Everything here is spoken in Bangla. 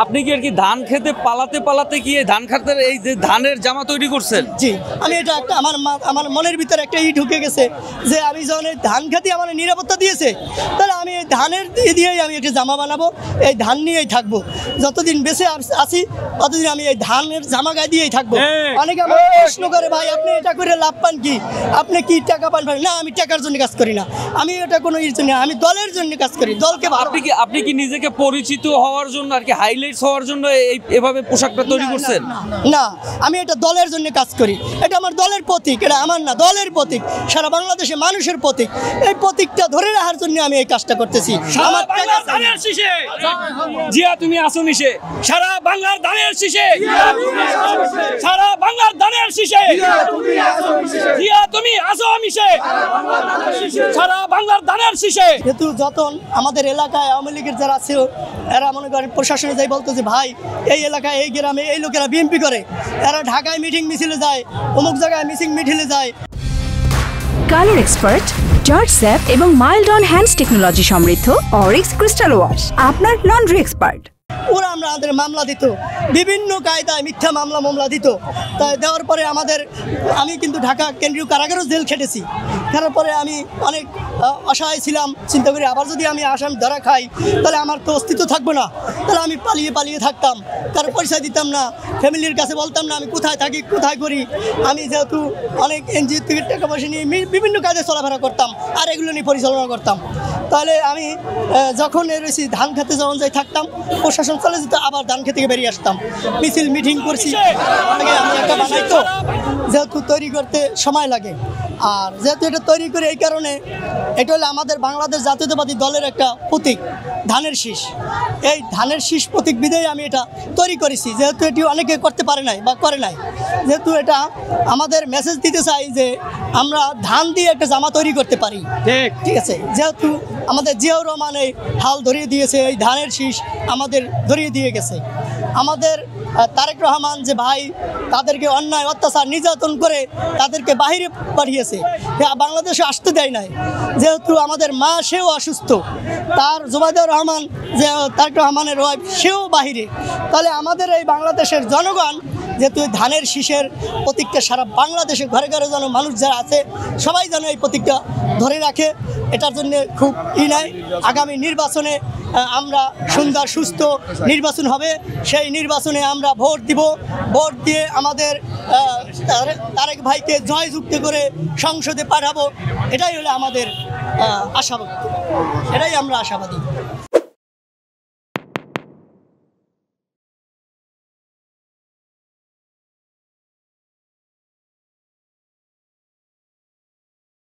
আপনি কি আর কি ধান খেতে পালাতে পালাতে গিয়ে ধান খেতের এই যে ধানের জামা তৈরি করছেন? জি, আমি এটা একটা আমার মনের ভিতরে একটা ঢুকে গেছে যে আমি যখন এই ধান খেতে আমার নিরাপত্তা দিয়েছে, তাহলে আমি এই ধানের দিয়েই আমি একটা জামা বানাবো, এই ধান নিয়েই থাকবো। যতদিন বেঁচে আছি ততদিন আমি এই ধানের জামা গায়ে দিয়েই থাকবো। অনেকে আমার প্রশ্ন করে, ভাই আপনি এটা করে লাভ পান কি, আপনি কি টাকা পান? না, আমি টাকার জন্য কাজ করি না, আমি এটা কোনো ইর জন্য, আমি দলের জন্য কাজ করি, দলকে। আপনি কি নিজেকে পরিচিত হওয়ার জন্য আর কি হাইলাইটস হওয়ার জন্য এভাবে পোশাকটা তৈরি করছেন? না, আমি এটা দলের জন্য কাজ করি, এটা আমার দলের প্রতীক, এটা আমার না, দলের প্রতীক, সারা বাংলাদেশে মানুষের প্রতীক। এই প্রতীকটা ধরে রাখার জন্য আমি এই কাজটা করতেছি। আমার বাংলার ধানের শীষে জিয়া তুমি আসো মিশে, সারা বাংলার ধানের শীষে, সারা বাংলার ধানের শীষে জিয়া তুমি আসো মিশে, সারা বাংলার ধানের শীষে। যেহেতু যতন আমাদের এলাকায় আওয়ামী লীগের যারা আছে, এরা মনে করেন প্রশাসনে যাই বলতো যে ভাই এই এলাকায় এই গ্রামে এই লোকেরা বিএনপি করে, এরা ঢাকায় মিটিং মিছিলে যায়, অমুক জায়গায় মিটিং মিছিলে যায়। কালার এক্সপার্ট, জর্জ স্যাপ এবং মাইল্ড অন হ্যান্ডস টেকনোলজি সমৃদ্ধ অরিক্স ক্রিস্টাল ওয়াশ আপনার লন্ড্রি এক্সপার্ট। ওরা আমাদের মামলা দিত, বিভিন্ন কায়দায় মিথ্যা মামলা দিত। তাই দেওয়ার পরে আমি কিন্তু ঢাকা কেন্দ্রীয় কারাগারও জেল খেটেছি। খেলার পরে আমি অনেক অসহায় ছিলাম, চিন্তা করি আবার যদি আমি আসামি ধরা খাই তাহলে আমার তো অস্তিত্ব থাকবে না, তাহলে আমি পালিয়ে থাকতাম, কারো পয়সা দিতাম না, ফ্যামিলির কাছে বলতাম না আমি কোথায় থাকি কোথায় করি। আমি যেহেতু অনেক এনজিও থেকে টাকা পয়সা নিয়ে বিভিন্ন কাজে চলাফেরা করতাম আর এগুলো নিয়ে পরিচালনা করতাম। তাহলে আমি যখন এসেছি ধান খেতে যখন যাই থাকতাম, প্রশাসন চলে যেত, আবার ধান খেতে থেকে বেরিয়ে আসতাম, মিছিল মিটিং করছি। আমি একটা বানাই তো, যেহেতু তৈরি করতে সময় লাগে, আর যেহেতু এটা তৈরি করে এই কারণে, এটা হলো আমাদের বাংলাদেশ জাতীয়তাবাদী দলের একটা প্রতীক, ধানের শীষ। এই ধানের শীষ প্রতীক বিধেই আমি এটা তৈরি করেছি, যেহেতু এটি অনেকে করতে পারে নাই বা করে নাই। যেহেতু এটা আমাদের মেসেজ দিতে চাই যে আমরা ধান দিয়ে একটা জামা তৈরি করতে পারি, ঠিক আছে। যেহেতু আমাদের জিয়াউর রহমান এই হাল ধরিয়ে দিয়েছে, এই ধানের শীষ আমাদের ধরিয়ে দিয়ে গেছে। আমাদের তারেক রহমান যে ভাই তাদেরকে অন্যায় অত্যাচার নির্যাতন করে তাদেরকে বাহিরে পাঠিয়েছে, বাংলাদেশে আসতে দেয় নাই। যেহেতু আমাদের মা সেও অসুস্থ, তার জুবাইদুর রহমান যে তারেক রহমানের ওয়াইফ সেও বাহিরে, তাহলে আমাদের এই বাংলাদেশের জনগণ যেহেতু ধানের শীষের প্রতীকটা সারা বাংলাদেশে ঘরে ঘরে যেন মানুষ যারা আছে সবাই যেন এই প্রতীকটা ধরে রাখে, এটার জন্য খুব নাই। আগামী নির্বাচনে আমরা সুন্দর সুস্থ নির্বাচন হবে, সেই নির্বাচনে আমরা ভোট দিব, ভোট দিয়ে আমাদের তারেক ভাইকে জয়যুক্ত করে সংসদে পাঠাবো। এটাই হলো আমাদের আশাবাদী, এটাই আমরা আশাবাদী।